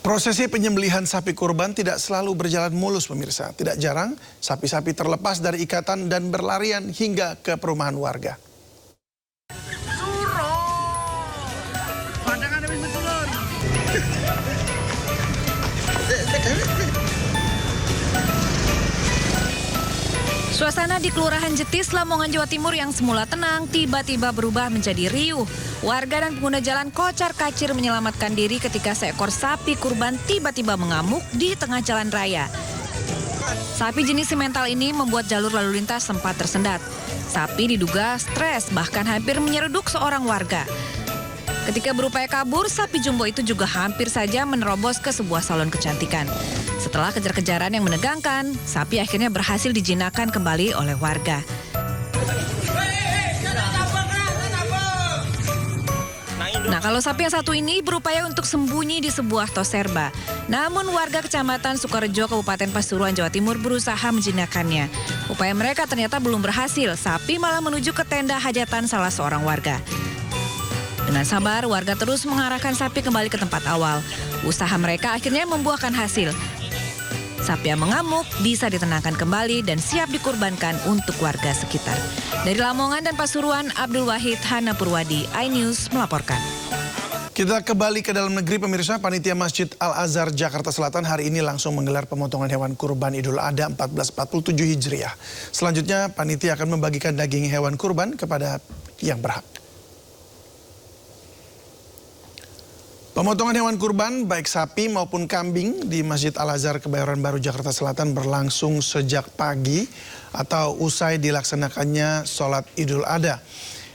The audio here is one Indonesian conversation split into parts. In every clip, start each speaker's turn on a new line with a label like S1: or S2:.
S1: Prosesi penyembelihan sapi kurban tidak selalu berjalan mulus, pemirsa. Tidak jarang, sapi-sapi terlepas dari ikatan dan berlarian hingga ke perumahan warga.
S2: Suasana di Kelurahan Jetis, Lamongan, Jawa Timur yang semula tenang tiba-tiba berubah menjadi riuh. Warga dan pengguna jalan kocar-kacir menyelamatkan diri ketika seekor sapi kurban tiba-tiba mengamuk di tengah jalan raya. Sapi jenis simental ini membuat jalur lalu lintas sempat tersendat. Sapi diduga stres, bahkan hampir menyeruduk seorang warga. Ketika berupaya kabur, sapi jumbo itu juga hampir saja menerobos ke sebuah salon kecantikan. Setelah kejar-kejaran yang menegangkan, sapi akhirnya berhasil dijinakkan kembali oleh warga. Nah, kalau sapi yang satu ini berupaya untuk sembunyi di sebuah toserba. Namun warga Kecamatan Sukorejo, Kabupaten Pasuruan, Jawa Timur berusaha menjinakkannya. Upaya mereka ternyata belum berhasil, sapi malah menuju ke tenda hajatan salah seorang warga. Dengan sabar, warga terus mengarahkan sapi kembali ke tempat awal. Usaha mereka akhirnya membuahkan hasil. Sapi yang mengamuk bisa ditenangkan kembali dan siap dikurbankan untuk warga sekitar. Dari Lamongan dan Pasuruan, Abdul Wahid, Hana Purwadi, iNews melaporkan.
S1: Kita kembali ke dalam negeri, pemirsa. Panitia Masjid Al-Azhar Jakarta Selatan hari ini langsung menggelar pemotongan hewan kurban Idul Adha 1447 Hijriah. Selanjutnya, panitia akan membagikan daging hewan kurban kepada yang berhak. Pemotongan hewan kurban baik sapi maupun kambing di Masjid Al-Azhar Kebayoran Baru Jakarta Selatan berlangsung sejak pagi atau usai dilaksanakannya sholat Idul Adha.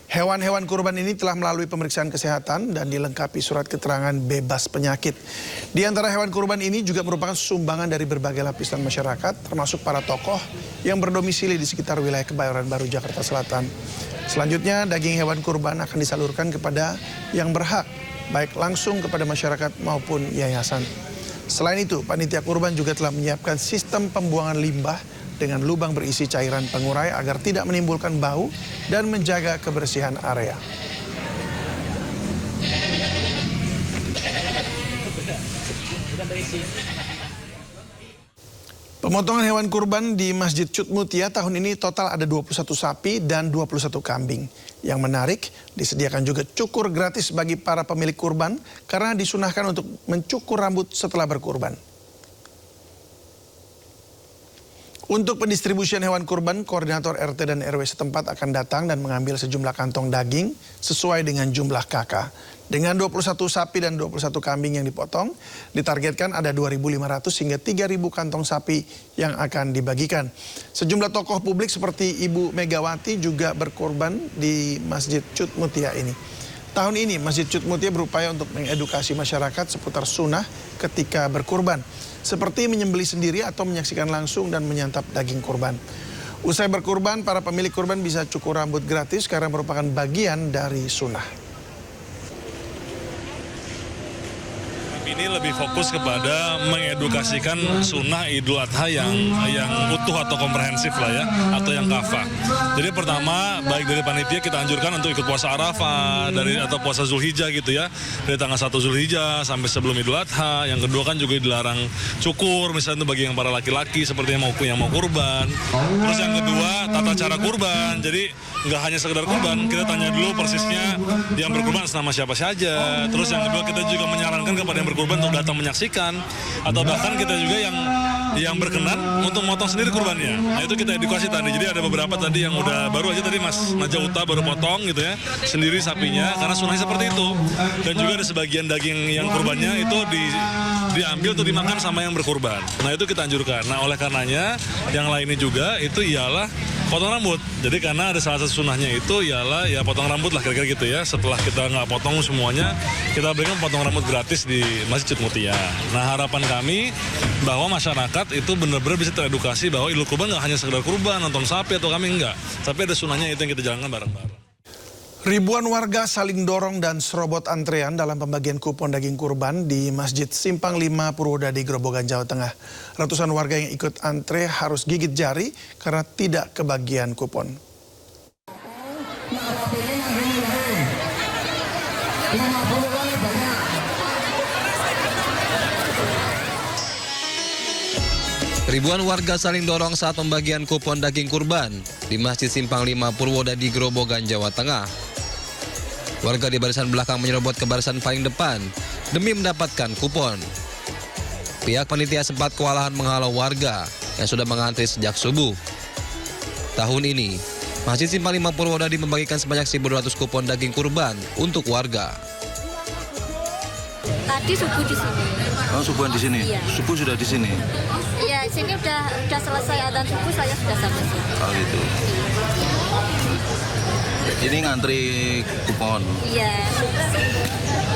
S1: Hewan-hewan kurban ini telah melalui pemeriksaan kesehatan dan dilengkapi surat keterangan bebas penyakit. Di antara hewan kurban ini juga merupakan sumbangan dari berbagai lapisan masyarakat, termasuk para tokoh yang berdomisili di sekitar wilayah Kebayoran Baru Jakarta Selatan. Selanjutnya, daging hewan kurban akan disalurkan kepada yang berhak, baik langsung kepada masyarakat maupun yayasan. Selain itu, panitia kurban juga telah menyiapkan sistem pembuangan limbah dengan lubang berisi cairan pengurai agar tidak menimbulkan bau dan menjaga kebersihan area. Pemotongan hewan kurban di Masjid Cut Mutia tahun ini total ada 21 sapi dan 21 kambing. Yang menarik, disediakan juga cukur gratis bagi para pemilik kurban karena disunahkan untuk mencukur rambut setelah berkurban. Untuk pendistribusian hewan kurban, koordinator RT dan RW setempat akan datang dan mengambil sejumlah kantong daging sesuai dengan jumlah kakak. Dengan 21 sapi dan 21 kambing yang dipotong, ditargetkan ada 2.500 hingga 3.000 kantong sapi yang akan dibagikan. Sejumlah tokoh publik seperti Ibu Megawati juga berkorban di Masjid Cut Mutia ini. Tahun ini Masjid Cut Mutia berupaya untuk mengedukasi masyarakat seputar sunnah ketika berkurban, seperti menyembelih sendiri atau menyaksikan langsung dan menyantap daging kurban. Usai berkurban, para pemilik kurban bisa cukur rambut gratis karena merupakan bagian dari sunnah.
S3: Ini lebih fokus kepada mengedukasikan sunnah Idul Adha yang utuh atau komprehensif lah ya, atau yang kafah. Jadi pertama, baik dari panitia kita anjurkan untuk ikut puasa Arafah atau puasa Zulhijjah gitu ya, dari tanggal 1 Zulhijjah sampai sebelum Idul Adha. Yang kedua kan juga dilarang cukur, misalnya bagi yang para laki-laki seperti yang mau kurban. Terus yang kedua, tata cara kurban. Jadi nggak hanya sekedar kurban, kita tanya dulu persisnya yang berkurban atas nama siapa saja. Terus yang kedua, kita juga menyarankan kepada yang berkurban untuk datang menyaksikan, atau bahkan kita juga yang berkenan untuk motong sendiri kurbannya. Nah, itu kita edukasi tadi. Jadi ada beberapa tadi yang udah baru aja tadi Mas Najauta baru potong gitu ya, sendiri sapinya karena sunnahnya seperti itu. Dan juga ada sebagian daging yang kurbannya itu diambil untuk dimakan sama yang berkurban. Nah, itu kita anjurkan. Nah, oleh karenanya yang lainnya juga itu ialah potong rambut. Jadi karena ada salah satu sunnahnya itu ialah ya potong rambut lah kira-kira gitu ya. Setelah kita nggak potong semuanya, kita berikan potong rambut gratis di Masjid Cut Mutia. Nah, harapan kami bahwa masyarakat itu benar-benar bisa teredukasi bahwa Idul Kurban nggak hanya sekedar kurban, nonton sapi atau kambing, enggak. Tapi ada sunnahnya itu yang kita jalankan bareng-bareng.
S1: Ribuan warga saling dorong dan serobot antrean dalam pembagian kupon daging kurban di Masjid Simpang 5 Purwodadi, Grobogan, Jawa Tengah. Ratusan warga yang ikut antre harus gigit jari karena tidak kebagian kupon.
S4: Ribuan warga saling dorong saat pembagian kupon daging kurban di Masjid Simpang 5 Purwodadi, Grobogan, Jawa Tengah. Warga di barisan belakang menyerobot ke barisan paling depan demi mendapatkan kupon. Pihak panitia sempat kewalahan menghalau warga yang sudah mengantri sejak subuh. Tahun ini, Masjid Simpang 5 Purwodadi membagikan sebanyak 1.200 kupon daging kurban untuk warga.
S5: Tadi subuh di sini.
S6: Oh, subuhan di sini?
S5: Iya.
S6: Subuh sudah di sini?
S5: Iya, sini udah selesai adzan subuh, saya sudah sampai sini.
S6: Oh gitu. Ini ngantri kupon?
S5: Iya.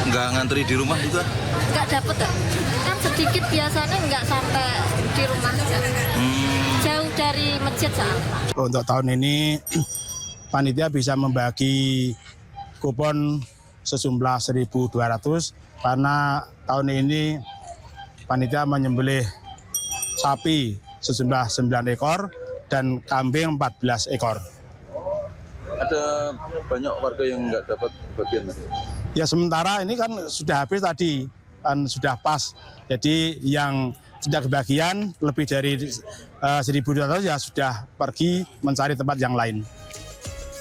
S6: Nggak ngantri di rumah juga?
S5: Nggak dapet tuh. Kan sedikit biasanya nggak sampai di rumah. Jauh dari masjid soalnya.
S7: Untuk tahun ini panitia bisa membagi kupon sejumlah 1.200 karena tahun ini panitia menyembelih sapi sejumlah 9 ekor dan kambing 14 ekor.
S6: Ada banyak warga yang nggak dapat bagian?
S7: Ya sementara ini kan sudah habis tadi, kan sudah pas. Jadi yang tidak kebagian lebih dari 1.200 ya sudah pergi mencari tempat yang lain.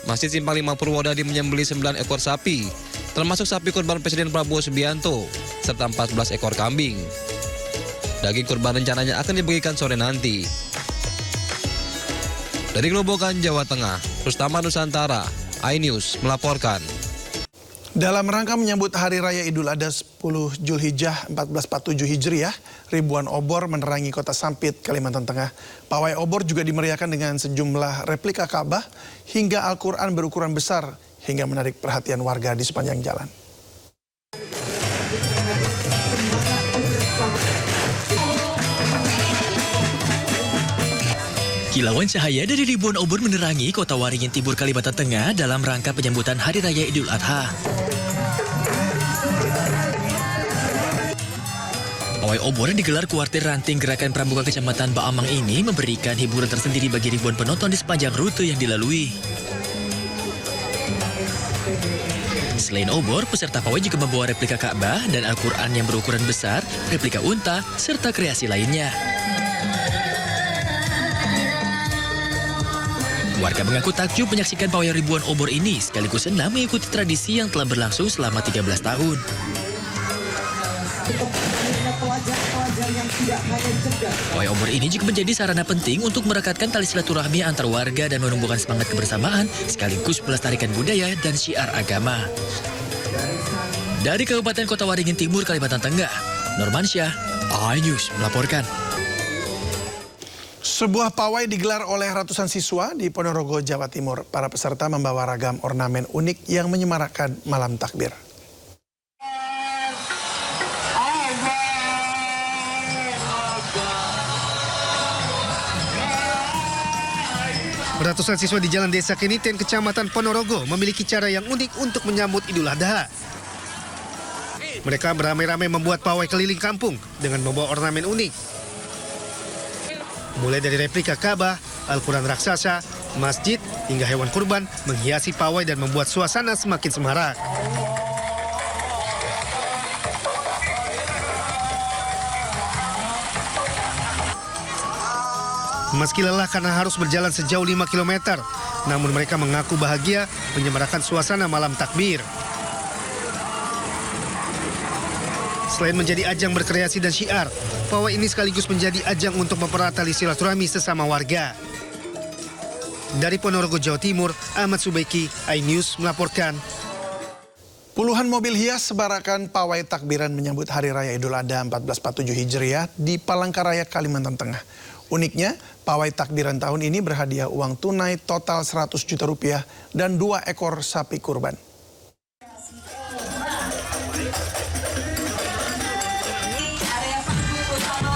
S4: Masjid Simpang 5 Purwodadi menyembelih 9 ekor sapi, termasuk sapi kurban Presiden Prabowo Subianto, serta 14 ekor kambing. Daging kurban rencananya akan dibagikan sore nanti. Dari Grobogan, Jawa Tengah, Rustama Nusantara, iNews melaporkan.
S1: Dalam rangka menyambut Hari Raya Idul Adha 10 Zulhijjah 1447 Hijriah, ribuan obor menerangi kota Sampit, Kalimantan Tengah. Pawai obor juga dimeriahkan dengan sejumlah replika Ka'bah hingga Al-Quran berukuran besar hingga menarik perhatian warga di sepanjang jalan.
S8: Kilauan cahaya dari ribuan obor menerangi kota Waringin Timur, Kalimantan Tengah dalam rangka penyambutan Hari Raya Idul Adha. Pawai obor yang digelar kuartir ranting Gerakan Pramuka Kecamatan Baamang ini memberikan hiburan tersendiri bagi ribuan penonton di sepanjang rute yang dilalui. Selain obor, peserta pawai juga membawa replika Ka'bah dan Al-Quran yang berukuran besar, replika unta, serta kreasi lainnya. Warga mengaku takjub menyaksikan pawai ribuan obor ini sekaligus senang mengikuti tradisi yang telah berlangsung selama 13 tahun. Pawai obor ini juga menjadi sarana penting untuk merekatkan tali silaturahmi antar warga dan menumbuhkan semangat kebersamaan sekaligus melestarikan budaya dan syiar agama. Dari Kabupaten Kota Waringin Timur, Kalimantan Tengah, Nurmansyah, iNews melaporkan.
S1: Sebuah pawai digelar oleh ratusan siswa di Ponorogo, Jawa Timur. Para peserta membawa ragam ornamen unik yang menyemarakkan malam takbir.
S9: Ratusan siswa di Jalan Desa Keniten, Kecamatan Ponorogo memiliki cara yang unik untuk menyambut Idul Adha. Mereka beramai-ramai membuat pawai keliling kampung dengan membawa ornamen unik. Mulai dari replika Ka'bah, Al-Quran raksasa, masjid, hingga hewan kurban menghiasi pawai dan membuat suasana semakin semarak. Meski lelah karena harus berjalan sejauh 5 km, namun mereka mengaku bahagia menyemarakan suasana malam takbir. Selain menjadi ajang berkreasi dan syiar, pawai ini sekaligus menjadi ajang untuk mempererat tali silaturahmi sesama warga. Dari Ponorogo, Jawa Timur, Ahmad Subeki, iNews melaporkan.
S1: Puluhan mobil hias sebarakan pawai takbiran menyambut Hari Raya Idul Adha 1447 Hijriah di Palangkaraya, Kalimantan Tengah. Uniknya, pawai takbiran tahun ini berhadiah uang tunai total 100 juta rupiah dan 2 ekor sapi kurban.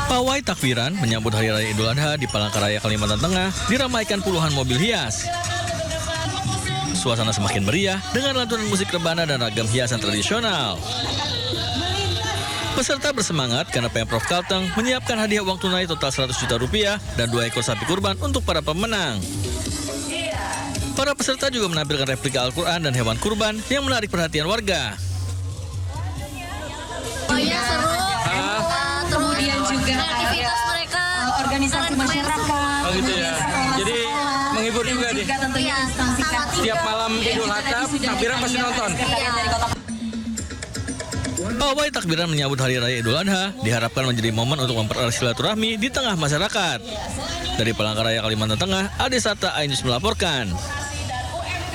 S8: Pawai takbiran menyambut Hari Raya Idul Adha di Palangkaraya, Kalimantan Tengah diramaikan puluhan mobil hias. Suasana semakin meriah dengan lantunan musik rebana dan ragam hiasan tradisional. Peserta bersemangat karena Pemprov Kalteng menyiapkan hadiah uang tunai total 100 juta rupiah dan 2 ekor sapi kurban untuk para pemenang. Para peserta juga menampilkan replika Al-Quran dan hewan kurban yang menarik perhatian warga.
S5: Oh iya, seru. Kemudian juga aktivitas mereka
S10: organisasi masyarakat.
S11: Oh gitu ya. Jadi menghibur juga nih.
S10: Tentunya instansi
S11: Tiap malam Idul Adha, takbiran pasti nonton.
S8: Pawai takbiran menyambut Hari Raya Idul Adha diharapkan menjadi momen untuk mempererat silaturahmi di tengah masyarakat. Dari Palangkaraya, Kalimantan Tengah, Ade Sata, iNews melaporkan.